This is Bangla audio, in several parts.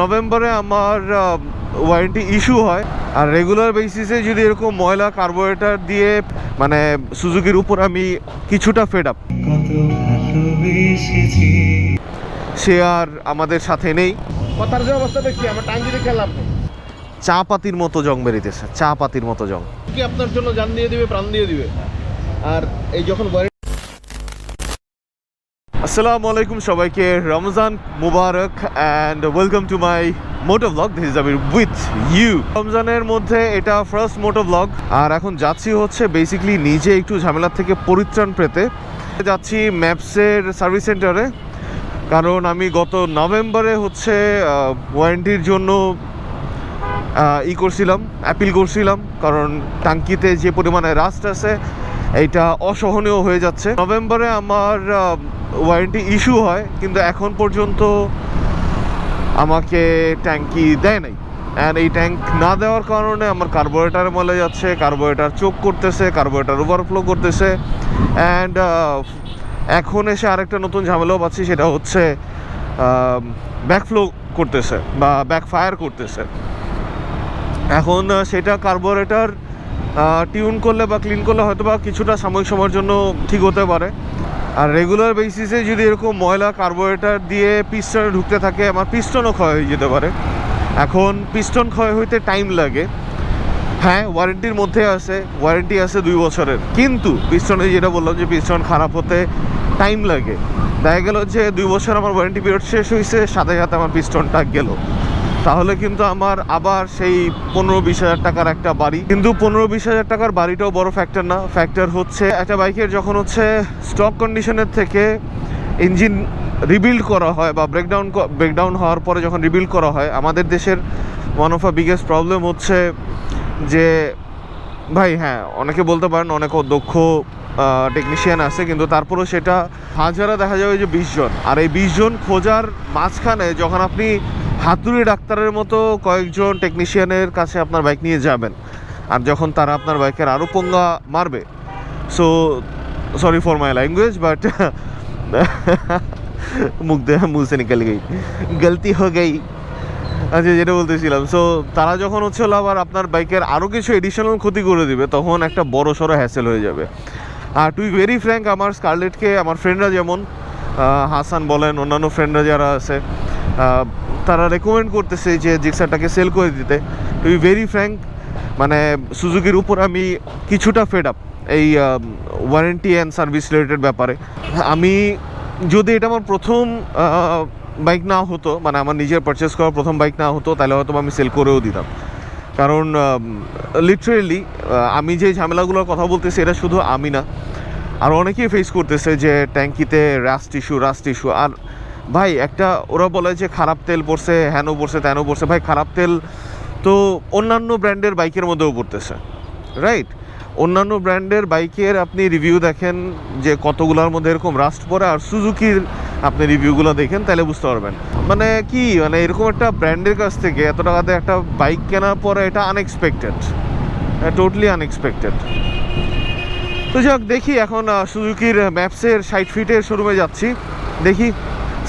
নভেম্বরে আমার ওয়ারেন্টি ইস্যু হয়, আর রেগুলার বেসিসে যদি এরকম ময়লা কার্বোরেটর দিয়ে মানে সুজুকির উপর আমি কিছুটা ফেড আপ। সে আর আমাদের সাথে নেই। কথার যে অবস্থা দেখছি আমার টাঙ্গি দেখে লাভ নেই। চা পাতির মতো জং বেরিতেছে, চা পাতির মতো জং। কি আপনার জন্য জান দিয়ে দিবে, প্রাণ দিয়ে দিবে। আর এই যখন আসসালামু আলাইকুম সবাইকে, রমজান মুবারক and welcome to my moto blog. This is Amir with you. রমজানের মধ্যে এটা ফার্স্ট মোটো ব্লগ, আর এখন যাচ্ছি হচ্ছে বেসিক্যালি নিজে একটু ঝামেলার থেকে পরিত্রাণ পেতে যাচ্ছি ম্যাপসের সার্ভিস সেন্টারে। কারণ আমি গত নভেম্বরে হচ্ছে ওয়ারেন্টির জন্য করছিলাম, অ্যাপিল করছিলাম, কারণ টাঙ্কিতে যে পরিমাণে রাস্ট আছে এইটা অসহনীয় হয়ে যাচ্ছে। নভেম্বরে আমার ওয়ারেন্টি ইস্যু হয়, কিন্তু এখন পর্যন্ত আমাকে ট্যাঙ্কি দেয় নাই। অ্যান্ড এই ট্যাঙ্ক না দেওয়ার কারণে আমার কার্বোরেটারে মলে যাচ্ছে, কার্বোরেটার চোক করতেছে, কার্বোরেটার ওভারফ্লো করতেছে। অ্যান্ড এখন এসে আরেকটা নতুন ঝামেলাও পাচ্ছি, সেটা হচ্ছে ব্যাকফ্লো করতেছে বা ব্যাকফায়ার করতেছে। এখন সেটা কার্বোরেটার টিউন করলে বা ক্লিন করলে হয়তো বা কিছুটা সাময়িক সময়ের জন্য ঠিক হতে পারে। আর রেগুলার বেসিসে যদি এরকম ময়লা কার্বোরেটর দিয়ে পিস্টনে ঢুকতে থাকে, আমার পিস্টনও ক্ষয় হয়ে যেতে পারে। এখন পিস্টন ক্ষয় হইতে টাইম লাগে। হ্যাঁ, ওয়ারেন্টির মধ্যে আছে, ওয়ারেন্টি আছে 2 বছরের, কিন্তু পিস্টনে যেটা বললাম যে পিস্টন খারাপ হতে টাইম লাগে। দেখা গেল যে 2 বছর আমার ওয়ারেন্টি পিরিয়ড শেষ হয়েছে, সাথে সাথে আমার পিস্টনটা গেল, তাহলে কিন্তু আমার আবার সেই 15-20 হাজার টাকার একটা বাড়ি। কিন্তু 15-20 হাজার টাকার বাড়িটাও বড় ফ্যাক্টর না। ফ্যাক্টর হচ্ছে একটা বাইকের যখন হচ্ছে স্টক কন্ডিশনের থেকে ইঞ্জিন রিবিল্ড করা হয় বা ব্রেকডাউন হওয়ার পরে যখন রিবিল্ড করা হয়, আমাদের দেশের one of the biggest problem হচ্ছে যে ভাই, হ্যাঁ অনেকে বলতে পারেন অনেক দক্ষ টেকনিশিয়ান আছে, কিন্তু তারপরেও সেটা হাজারা দেখা যাবে যে 20 জন। আর এই 20 জন খোঁজার মাঝখানে যখন আপনি হাতুড়ি ডাক্তারের মতো কয়েকজন টেকনিশিয়ানের কাছে আপনার বাইক নিয়ে যাবেন, আর যখন তারা আপনার বাইকের আরও পঙ্গা মারবে, so sorry for my language, but মুখ সে নিকল গই, গলতি হো গই। আচ্ছা, যেটা বলতেছিলাম, সো তারা যখন হচ্ছে আবার আপনার বাইকের আরও কিছু এডিশনাল ক্ষতি করে দিবে, তখন একটা বড় সড়ো হ্যাসেল হয়ে যাবে। আর টু বি ভেরি ফ্র্যাঙ্ক, আমার স্কারলেটকে আমার ফ্রেন্ডরা, যেমন হাসান বলেন, অন্যান্য ফ্রেন্ডরা যারা আছে, তারা রেকমেন্ড করতেছে যে জিক্সারটাকে সেল করে দিতে। টু বি ভেরি ফ্র্যাঙ্ক, মানে সুজুকির উপর আমি কিছুটা ফেড আপ এই ওয়ারেন্টি অ্যান্ড সার্ভিস রিলেটেড ব্যাপারে। আমি যদি এটা আমার প্রথম বাইক না হতো, মানে আমার নিজের পারচেস করা প্রথম বাইক না হতো, তাহলে হয়তো আমি সেল করেও দিতাম। কারণ লিটারেলি আমি যে ঝামেলাগুলোর কথা বলতেছি, এটা শুধু আমি না, আর অনেকেই ফেস করতেছে যে ট্যাঙ্কিতে রাস্ট ইস্যু। আর ভাই, একটা ওরা বলে যে খারাপ তেল পড়ছে, হ্যানো পড়ছে, ত্যানো পড়ছে। ভাই, খারাপ তেল তো অন্যান্য ব্র্যান্ডের বাইকের মধ্যেও পড়তেছে, রাইট? অন্যান্য ব্র্যান্ডের বাইকের আপনি রিভিউ দেখেন যে কতগুলোর মধ্যে এরকম রাস্ট পড়ে, আর সুজুকির আপনি রিভিউগুলো দেখেন, তাহলে বুঝতে পারবেন মানে কি, মানে এরকম একটা ব্র্যান্ডের কাছ থেকে এত টাকাতে একটা বাইক কেনার পরে এটা আনএক্সপেক্টেড, টোটালি আনএক্সপেক্টেড। তো যাক, দেখি এখন সুজুকির ম্যাপসের 60 ফিটের শোরুমে যাচ্ছি, দেখি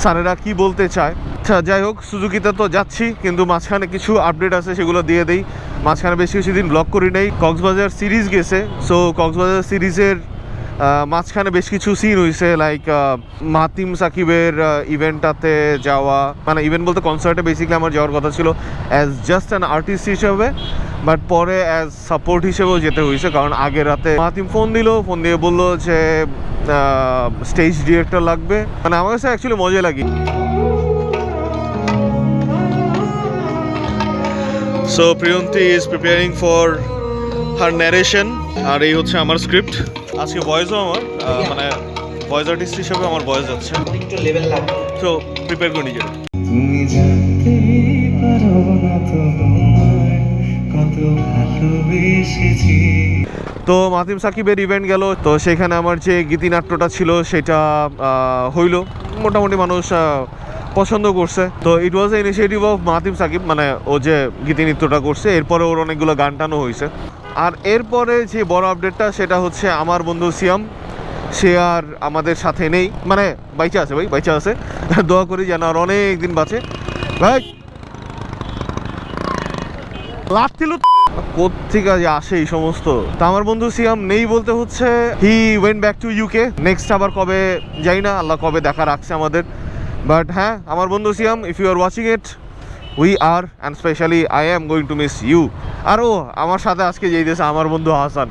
স্যারেরা কি বলতে চায়। আচ্ছা, যাই হোক, সুজুকিতে তো যাচ্ছি, কিন্তু মাঝখানে কিছু আপডেট আছে, সেগুলো দিয়ে দেই। মাঝখানে বেশ কিছুদিন ব্লগ করি নাই, কক্সবাজার সিরিজ গেছে। সো কক্সবাজার সিরিজের মাঝখানে বেশ কিছু সিন হয়েছে, লাইক মাতিম সাকিবের ইভেন্টটাতে যাওয়া, মানে ইভেন্ট বলতে কনসার্টে বেসিক্যালি আমার যাওয়ার কথা ছিল অ্যাজ জাস্ট অ্যান আর্টিস্ট হিসেবে, বাট পরে অ্যাজ সাপোর্ট হিসেবেও যেতে হয়েছে। কারণ আগের রাতে মাতিম ফোন দিয়ে বললো যে স্টেজ ডিরেক্টর লাগবে। মানে আমার কাছে অ্যাকচুয়ালি মজা লাগে। So Priyanti is preparing for her narration, আর এই হচ্ছে আমার স্ক্রিপ্ট। আজকে ভয়েসও আমার মানে ভয়েস আর্টিস্ট হিসেবে আমার ভয়েস যাচ্ছে, একটু লেভেল লাগবে। সো প্রিপেয়ার করে নিজের। তুমি জানতে পারো না তোমায় কত ভালোবেসেছি। তো মাতিম সাকিবের ইভেন্ট গেল, তো সেখানে আমার যে গীতিনাট্যটা ছিল সেটা হইল, মোটামুটি মানুষ পছন্দ করছে। তো ইট ওয়াজ এ ইনিশিয়েটিভ অফ মাতিম সাকিব, মানে ও যে গীতি নৃত্যটা করছে, এরপরে ওর অনেকগুলো গান টানো হয়েছে। আর এরপরে যে বড় আপডেটটা, সেটা হচ্ছে আমার বন্ধু সিয়াম, সে আর আমাদের সাথে নেই, মানে বাইচা আছে, ভাই বাইচা আছে, দোয়া করি যেন আর অনেক দিন বাঁচে। ভাই লাত্তিল কোত্থেকে যে আসে এই সমস্ত। তা আমার বন্ধু সিয়াম নেই বলতে হচ্ছে he went back to UK. Next আবার কবে যাই না, আল্লাহ কবে দেখা রাখছে আমাদের। বাট হ্যাঁ, আমার বন্ধু Siam, if you are watching it, we are and specially I am going to miss you. আর ও আমার সাথে আজকে যেই দেশে আমার বন্ধু হাসান,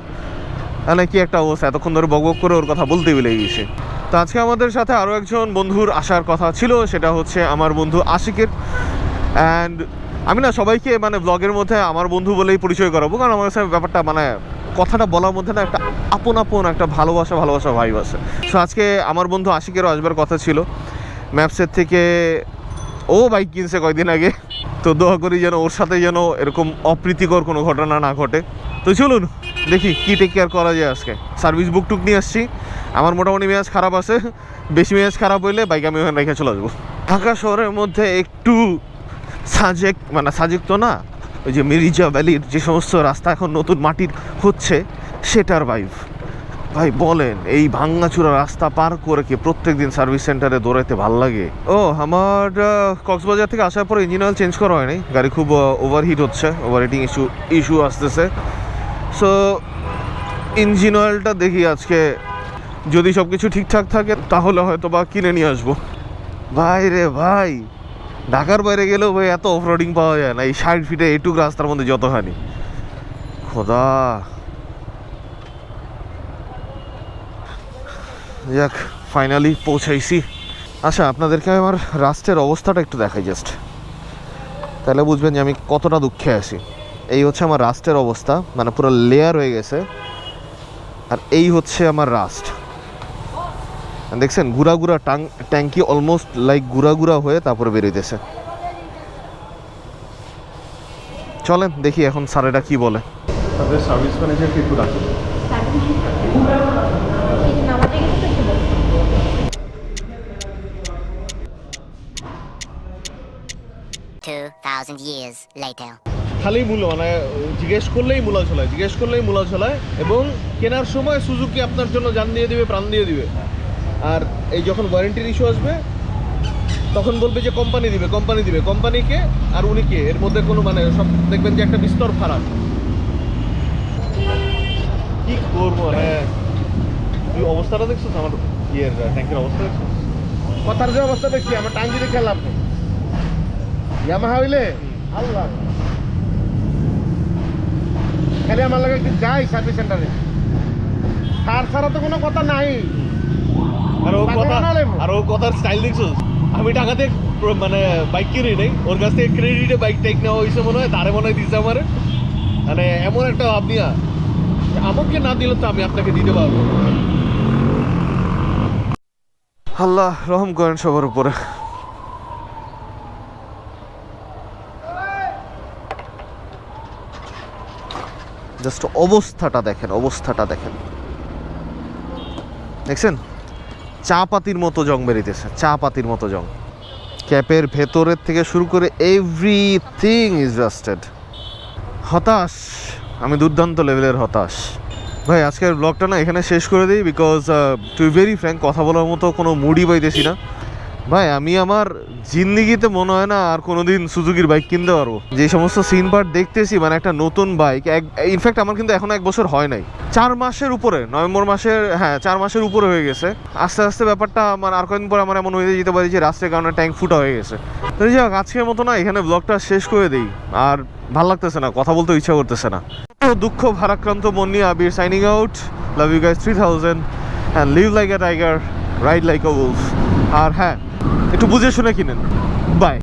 তাহলে কি একটা অবস্থা, এতক্ষণ ধরে বক বক করে ওর কথা বলতেই ভুলে গেছে। তো আজকে আমাদের সাথে আরও একজন বন্ধুর আসার কথা ছিল, সেটা হচ্ছে আমার বন্ধু আশিকের। অ্যান্ড আমি না সবাইকে মানে ব্লগের মধ্যে আমার বন্ধু বলেই পরিচয় করাবো, কারণ আমার কাছে ব্যাপারটা মানে কথাটা বলার মধ্যে না একটা আপন আপন একটা ভালোবাসা ভাইব আছে। সো আজকে আমার বন্ধু আশিকেরও আসবার কথা ছিল ম্যাপসের থেকে। ও বাইক কিনছে কয়দিন আগে, তো দোয়া করি যেন ওর সাথে যেন এরকম অপ্রীতিকর কোনো ঘটনা না ঘটে। তো চলুন দেখি কি টেক কেয়ার করা যায়। আজকে সার্ভিস বুক টুক নিয়ে আসছি। আমার মোটামুটি মেজাজ খারাপ আছে, বেশি মেজাজ খারাপ হইলে বাইক আমি ওখানে রেখে চলে আসবো। ঢাকা শহরের মধ্যে একটু সাজেক মানে সাজেক তো না, ওই যে মিরিজা ভ্যালির যে সমস্ত রাস্তা এখন নতুন মাটির হচ্ছে সেটার ভাইব। ভাই বলেন, এই ভাঙ্গাচুরা রাস্তা পার করে কি প্রত্যেক দিন সার্ভিস সেন্টারে দৌড়াইতে ভাল লাগে? ও আমার কক্সবাজার থেকে আসার পর ইঞ্জিন অয়েল চেঞ্জ করা হয়নি, গাড়ি খুব ওভারহিট হচ্ছে, ওভারহিটিং ইস্যু আসতেছে। সো ইঞ্জিন অয়েলটা দেখি আজকে যদি সব কিছু ঠিকঠাক থাকে তাহলে হয়তো বা কিনে নিয়ে আসবো। ভাই রে ভাই, ঢাকার বাইরে গেলেও ভাই এত অফরোডিং পাওয়া যায় না, এই 60 ফিটে এইটুক রাস্তার মধ্যে যতখানি। খোদা, যাক ফাইনালি পৌঁছাইছি। আচ্ছা, আপনাদেরকে আমার রাস্তার অবস্থাটা একটু দেখাই জাস্ট, তাহলে বুঝবেন যে আমি কতটা দুঃখে আছি। এই হচ্ছে আমার রাস্টের অবস্থা, মানে পুরো লেয়ার হয়ে গেছে। আর এই হচ্ছে আমার রাস্ট, দেখছেন গুড়া গুড়া ট্যাঙ্কি অলমোস্ট লাইক গুড়া গুড়া হয়ে তারপরে বেরোইতেছে। চলেন দেখি এখন স্যারেরা কি বলে। তাদের সার্ভিস ম্যানেজার কিন্তু রাখে। 2,000 years later. খালি মূল্য মানে জিজ্ঞেস করলেই মূলা ঝোলায় এবং কেনার সময় সুজুকি আপনার জন্য জান দিয়ে দিবে, প্রাণ দিয়ে দিবে। আর এই যখন ওয়ারেন্টির ইস্যু আসবে তখন বলবে যে কোম্পানি দিবে কোম্পানিকে আর উনিকে, এর মধ্যে কোনো মানে সব দেখবেন যে একটা বিস্তর ফারাক। কি করবো মানে, তুই অবস্থাটা দেখছিস আমার ইয়ের ট্যাঙ্কের অবস্থা দেখছিস? কথার যে অবস্থা দেখছি আমার টাইম যদি খেলাম ইয়ামাহা হইলে আল্লাহ খালি আমার লাগে একটু যাই সার্ভিস সেন্টারে, সার ছাড়া তো কোনো কথা নাই। আর ও কথার স্টাইল দেখছিস? আমি টাকাতে মানে বাইক কিনি নেই, ওর কাছ থেকে ক্রেডিটে বাইক টাইক নেওয়া হয়েছে মনে হয়, তারে মনে হয় দিচ্ছে আমারে। মানে এমন একটা ভাবনিয়া, আমাকে না দিলে তো আমি আপনাকে দিতে পারবো। আল্লাহ রহম করেন সবার উপরে। জাস্ট অবস্থাটা দেখেন, দেখছেন চা পাতির মতো জং বেরিতেছে, ক্যাপের ভেতরের থেকে শুরু করে এভরিথিং ইজ রাস্টেড। হতাশ, আমি দুর্দান্ত লেভেলের হতাশ। ভাই আজকের ব্লগটা না এখানে শেষ করে দিই, বিকজ টু ভেরি ফ্র্যাঙ্ক কথা বলার মতো কোনো মুডই পাইতেছি না। ভাই আমি আমার জিন্দিগিতে মনে হয় না আর কোনোদিন সুজুকির বাইক কিনতে পারবো। যে সমস্ত সিন পার্ট দেখতেছি, মানে একটা নতুন বাইক, ইনফ্যাক্ট আমার কিন্তু এখন 1 বছর হয় নাই, 4 মাসের উপরে, নভেম্বর মাসের 4 মাসের উপরে হয়ে গেছে। আস্তে আস্তে ব্যাপারটা আমার আর কয়েকদিন পরে আমার এমন হয়ে যেতে পারে যে রাস্তার কারণে ট্যাঙ্ক ফুটা হয়ে গেছে। তো যাই হোক, আজকের মতো না এখানে ব্লগটা শেষ করে দিই, আর ভাল লাগতেছে না, কথা বলতে ইচ্ছা করতেছে না। দুঃখ ভারাক্রান্ত মন নিয়ে Abir signing out. Love you guys 3000 and live like a tiger, ride like a wolf. আর হ্যাঁ, একটু বুঝে শুনে কিনেন। বাই।